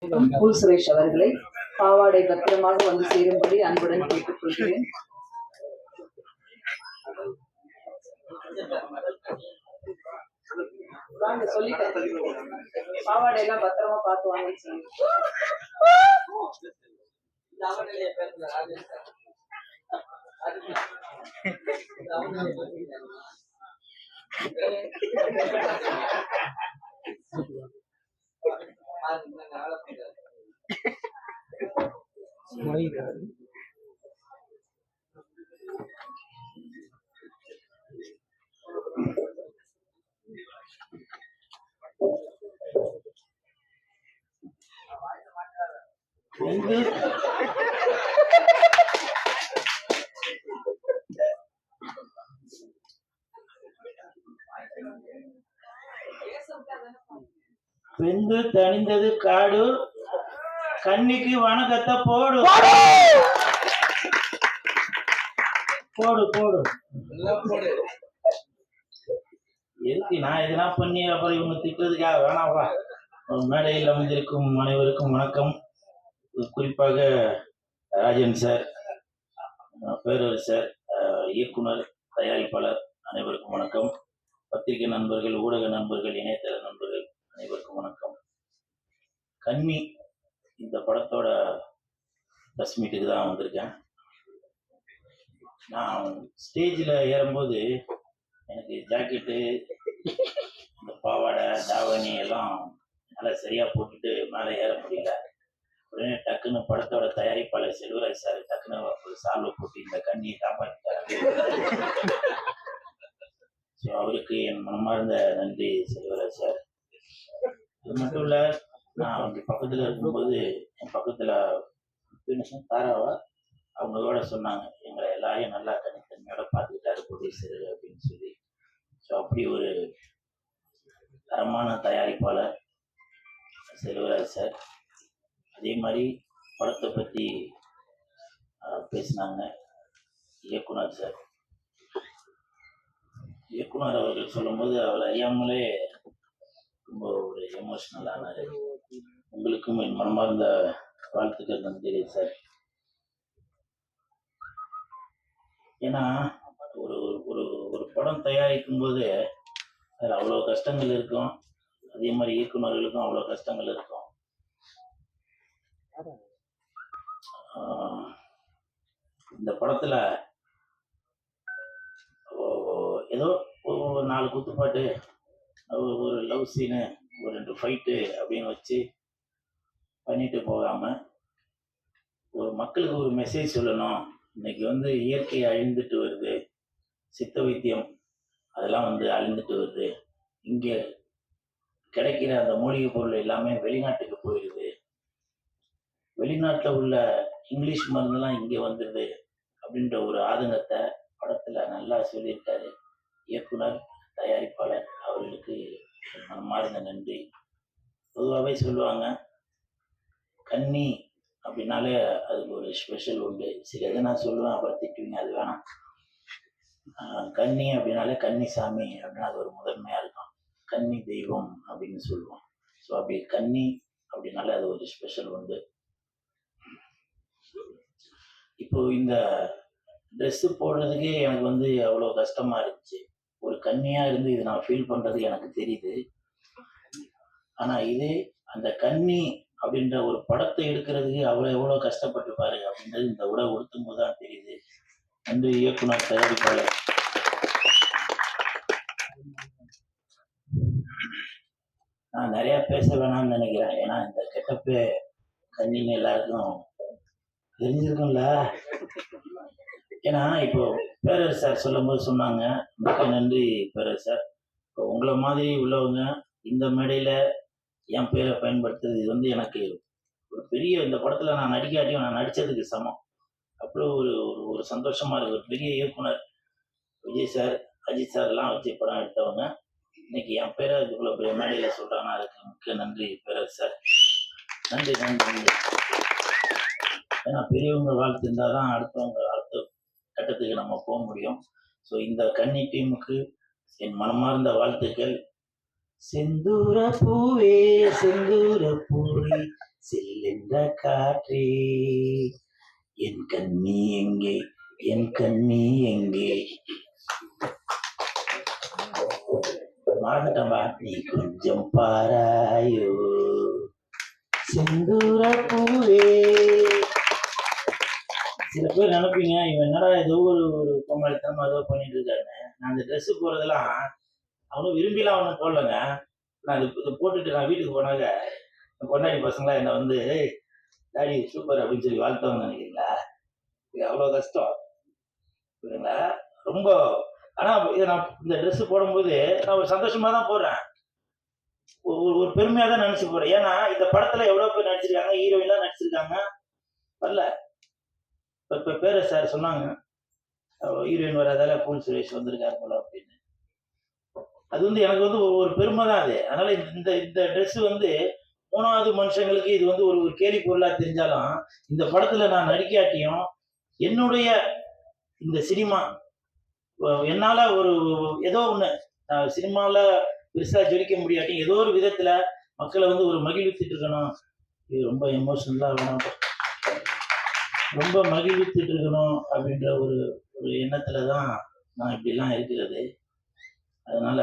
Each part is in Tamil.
புல் சுரேஷ் அவர்களை பாவாடை பத்திரமாக வந்து சேரும்படி அன்புடன் கேட்டுக்கொள்கிறேன். சொல்லிட்டேன், பாவாடை எல்லாம் பத்திரமா பார்த்து வாங்க. வெந்து தணிந்தது காடு, கன்னிக்கு வணக்கத்தை போடு போடு போடு. எதுக்கு நான் இதெல்லாம் பண்ணி அப்புறம் இவங்க திட்டுறதுக்காக வேணாப்பா. மேடையில் வந்திருக்கும் அனைவருக்கும் வணக்கம். குறிப்பாக ராஜன் சார், பேரரசர், இயக்குனர், தயாரிப்பாளர் அனைவருக்கும் வணக்கம். பத்திரிகை நண்பர்கள், ஊடக நண்பர்கள், இணையதள நண்பர்கள் அனைவருக்கும் வணக்கம். கன்னி இந்த படத்தோட ப்ரெஸ் மீட்டுக்கு தான் வந்திருக்கேன். நான் ஸ்டேஜில் ஏறும்போது எனக்கு ஜாக்கெட்டு, இந்த பாவாடை, தாவணி எல்லாம் நல்லா சரியாக போட்டுட்டு மேலே ஏற முடியல. உடனே டக்குன்னு படத்தோட தயாரிப்பாளர் செல்வராஜ் சார் டக்குன்னு ஒரு சால்வை போட்டு இந்த கண்ணியை காப்பாற்றிட்டாரு. ஸோ அவருக்கு என் மனமார்ந்த நன்றி செல்வராஜ் சார். அது மட்டும் இல்லை, நான் அவங்க பக்கத்தில் இருக்கும்போது என் பக்கத்தில் தாராவா அவங்களோட சொன்னாங்க, எங்களை எல்லாரையும் நல்லா தனித்தன்மையோட பார்த்துக்கிட்டாரு ப்ரொடியூசர் அப்படின்னு சொல்லி. ஸோ அப்படி ஒரு தரமான தயாரிப்பாளர் செல்வராஜ் சார். அதே மாதிரி படத்தை பற்றி பேசினாங்க இயக்குனர் சார். இயக்குனர் அவர்கள் சொல்லும்போது அவர் அறியாமலே ரொம்ப ஒரு எமோஷ்னலானாரு. உங்களுக்கும் என் மனமார்ந்த வாழ்த்துக்கள் நன்றி சார். ஏன்னா ஒரு ஒரு ஒரு படம் தயாரிக்கும் போது அதில் அவ்வளோ கஷ்டங்கள் இருக்கும். அதே மாதிரி இயக்குநர்களுக்கும் அவ்வளோ கஷ்டங்கள் இருக்கும். இந்த படத்தில் ஏதோ ஒரு 4 குத்துப்பாட்டு, ஒரு லவ் சீனு, ஒரு 2 ஃபைட்டு அப்படின்னு வச்சு பண்ணிட்டு போகாமல் ஒரு மக்களுக்கு ஒரு மெசேஜ் சொல்லணும். இன்னைக்கு இயற்கை அழிந்துட்டு வருது, சித்த வைத்தியம் அதெல்லாம் அழிந்துட்டு வருது, இங்கே கிடைக்கிற அந்த மூலிகை பொருள் எல்லாமே வெளிநாட்டுக்கு போயிடுது, வெளிநாட்டில் உள்ள இங்கிலீஷ் மருந்தெல்லாம் இங்கே வந்துடுது அப்படின்ற ஒரு ஆதங்கத்தை படத்தில் நல்லா சொல்லியிருக்காரு இயக்குனர், தயாரிப்பாளர் அவர்களுக்கு மனமார்ந்த நன்றி. பொதுவாகவே சொல்லுவாங்க, கன்னி அப்படின்னாலே அதுக்கு ஒரு ஸ்பெஷல் உண்டு. சரி, எதை நான் சொல்லுவேன் அப்புறம் திட்டுவீங்க, அது வேணாம். கன்னி அப்படின்னாலே கன்னிசாமி அப்படின்னா அது ஒரு முதன்மையாக இருக்கும். கன்னி தெய்வம் அப்படின்னு சொல்லுவோம். ஸோ அப்படி கன்னி அப்படின்னாலே அது ஒரு ஸ்பெஷல் உண்டு. இப்போ இந்த ட்ரெஸ்ஸு போடுறதுக்கே எனக்கு அவ்வளோ கஷ்டமாக இருந்துச்சு. ஒரு கன்னியாக இருந்து இது நான் ஃபீல் பண்ணுறது எனக்கு தெரியுது. ஆனால் இதே அந்த கன்னி அப்படின்ற ஒரு படத்தை எடுக்கிறதுக்கு எவ்வளோ கஷ்டப்பட்டுப்பாரு அப்படின்றது இந்த உடை உடுத்தும் போது தான் தெரியுது. நன்றி இயக்குனர், தயாரிப்பாளர். நான் நிறையா பேச வேணாம்னு நினைக்கிறேன். ஏன்னா இந்த கெட்டப்பு கன்னின்னு எல்லாருக்கும் தெரிஞ்சிருக்கும்ல. ஏன்னா இப்போ பேரரசு சார் சொல்லும்போது சொன்னாங்க, மிக்க நன்றி பேரரசு சார். இப்போ உங்களை மாதிரி உள்ளவங்க இந்த மேடையில் என் பேரை பயன்படுத்துறது இது எனக்கு ஒரு பெரிய, இந்த படத்தில் நான் நடிக்காட்டியும் நான் நடித்ததுக்கு சமம். அவ்வளோ ஒரு ஒரு சந்தோஷமாக இருக்குது. ஒரு பெரிய இயக்குனர் விஜய் சார், அஜித் சார் எல்லாம் வச்சு படம் எடுத்தவங்க இன்னைக்கு என் பேரை இவ்வளோ பெரிய மேடையில் சொல்கிறாங்கன்னா அதுக்கு மிக்க நன்றி பேரரசு சார். நன்றி நன்றி. ஏன்னா பெரியவங்க வாழ்த்து இருந்தால் தான் அடுத்த கட்டத்துக்கு நம்ம போக முடியும். ஸோ இந்த கன்னி டீமுக்கு என் மனமார்ந்த வாழ்த்துக்கள். செந்தூர பூவே செந்தூர பூவே செல்லென்ற காற்றே என் கண்ணி எங்கே என் கண்ணி எங்கே மறந்துட்டம்பா நீ கொஞ்சம் பாராயோ செந்தூர பூவே. சில பேர் நினைப்பீங்க இவன் என்னடா ஏதோ ஒரு பொங்கலித்தனமா ஏதோ பண்ணிட்டு இருக்காருன்னு. நான் அந்த ட்ரெஸ் போடுறதெல்லாம் அவனும் விரும்பிலாம் அவனும் போடலங்க. நான் இதை போட்டுட்டு நான் வீட்டுக்கு போனாங்க பொண்டாடி பசங்களா என்னை வந்து டாடி சூப்பர் அப்படின்னு சொல்லி வாழ்த்தவங்க நினைக்கிறீங்களா? இது அவ்வளோ கஷ்டம் புரியுங்களா? ரொம்ப ஆனால் இதை நான் இந்த ட்ரெஸ் போடும்போது நான் ஒரு சந்தோஷமாக தான் போடுறேன், ஒரு பெருமையாக தான் நினச்சி போடுறேன். ஏன்னா இந்த படத்தில் எவ்வளோ பேர் நடிச்சிருக்காங்க, ஹீரோயின்லாம் நடிச்சிருக்காங்க வரல. இப்போ பேர சார் சொன்னாங்க ஹீரோயின் வராதால கூல் சுரேஷ் வந்திருக்காரு போல அப்படின்னு. அது வந்து எனக்கு வந்து ஒரு பெருமை தான் அது. அதனால இந்த இந்த ட்ரெஸ் வந்து மூணாவது மனுஷங்களுக்கு இது வந்து ஒரு கேலி பொருளாக தெரிஞ்சாலும் இந்த படத்துல நான் நடிக்காட்டியும் என்னுடைய இந்த சினிமா என்னால ஒரு ஏதோ ஒன்று சினிமாவில் பெருசாக ஜொலிக்க முடியாட்டியும் ஏதோ ஒரு விதத்துல மக்களை வந்து ஒரு மகிழ்வித்துட்டு இருக்கணும். இது ரொம்ப எமோஷனலாக வேணும், ரொம்ப மகிழ்வித்துட்டு இருக்கணும் அப்படின்ற ஒரு ஒரு எண்ணத்துல தான் நான் இப்படிலாம் இருக்கிறது. அதனால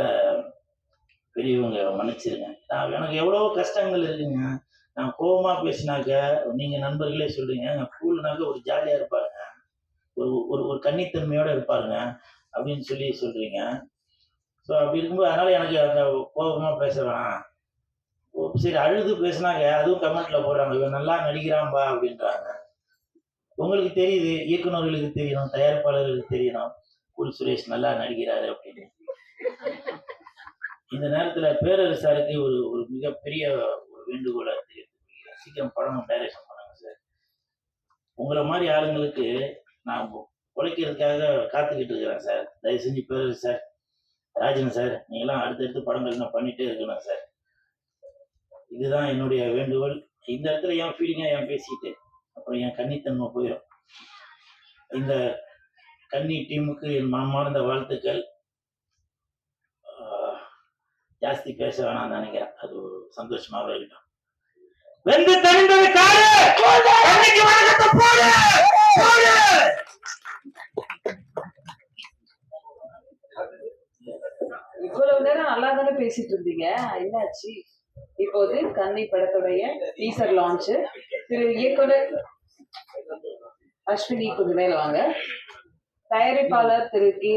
பெரியவங்க மன்னிச்சிருங்க. நான் எனக்கு எவ்வளோ கஷ்டங்கள் இருக்குங்க. நான் கோபமா பேசினாக்க நீங்கள் நண்பர்களே சொல்றீங்க கூல்னாக்க ஒரு ஜாலியாக இருப்பாருங்க, ஒரு ஒரு ஒரு கன்னித்தன்மையோடு இருப்பாருங்க அப்படின்னு சொல்லி சொல்றீங்க. ஸோ அப்படி இருக்கும்போது அதனால எனக்கு அந்த கோபமாக பேச வேணாம். சரி அழுது பேசினாங்க அதுவும் கமெண்ட்ல போடுறாங்க இவன் நல்லா நடிக்கிறான்பா அப்படின்றாங்க. உங்களுக்கு தெரியுது, இயக்குநர்களுக்கு தெரியணும், தயாரிப்பாளர்களுக்கு தெரியணும் கூல் சுரேஷ் நல்லா நடிக்கிறாரு அப்படின்னு. இந்த நேரத்துல பேரரசாருக்கு ஒரு ஒரு மிகப்பெரிய ஒரு வேண்டுகோளா தெரியுது, சீக்கிரம் படம் டைரக்ஷன் பண்ணுங்க சார். உங்களை மாதிரி ஆளுங்களுக்கு நான் உழைக்கிறதுக்காக காத்துக்கிட்டு இருக்கிறேன் சார். தயவு செஞ்சு பேரரசு சார், ராஜன் சார், நீங்களாம் அடுத்தடுத்து படங்கள் நான் பண்ணிட்டே இருக்கணும் சார். இதுதான் என்னுடைய வேண்டுகோள். இந்த இடத்துல என் ஃபீலிங்கா என் பேசிட்டு அப்புறம் என் கன்னித்தன்மை போயிடும். இந்த கன்னி டீமுக்கு என் மனமார்ந்த வாழ்த்துக்கள். ஜாஸ்தி பேச வேணாம்னு நினைக்கிறேன், அது ஒரு சந்தோஷமாக இருக்கட்டும். வெந்து தெரிந்தது காடு கண்ணிக்கு வணக்கத்தை போடு போடு. இவ்வளவு நேரம் நல்லா தானே பேசிட்டு இருந்தீங்க, என்னாச்சு? இப்போது கன்னி படத்துடைய டீசர் லான்ச். திரு இயக்குனர் அஸ்வினி கொஞ்சம் மேல வாங்க. தயாரிப்பாளர் திரு கி.